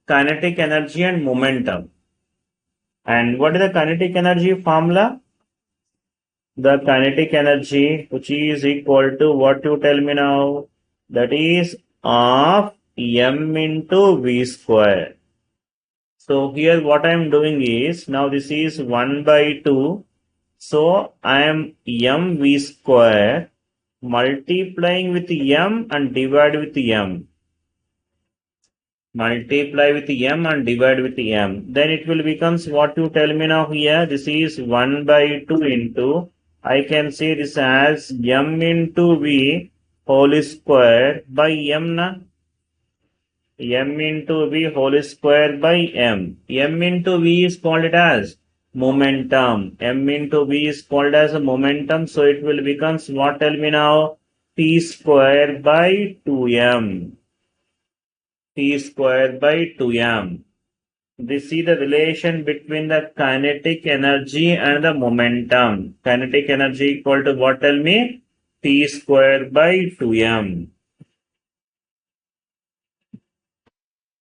kinetic energy and momentum. And what is the kinetic energy formula? The kinetic energy, which is equal to what you tell me now? That is of m into v square. So here what I am doing is, now this is 1 by 2. So I am mv square multiplying with m and divide with m. Multiply with m and divide with m. Then it will becomes what you tell me now here. This is 1 by 2 into, I can say this as m into v whole square by m na. M into v whole square by m. M into v is called it as momentum. M into v is called as a momentum. So it will becomes what, tell me now? P square by 2m. P square by 2m. This is the relation between the kinetic energy and the momentum. Kinetic energy equal to what, tell me? P square by 2m.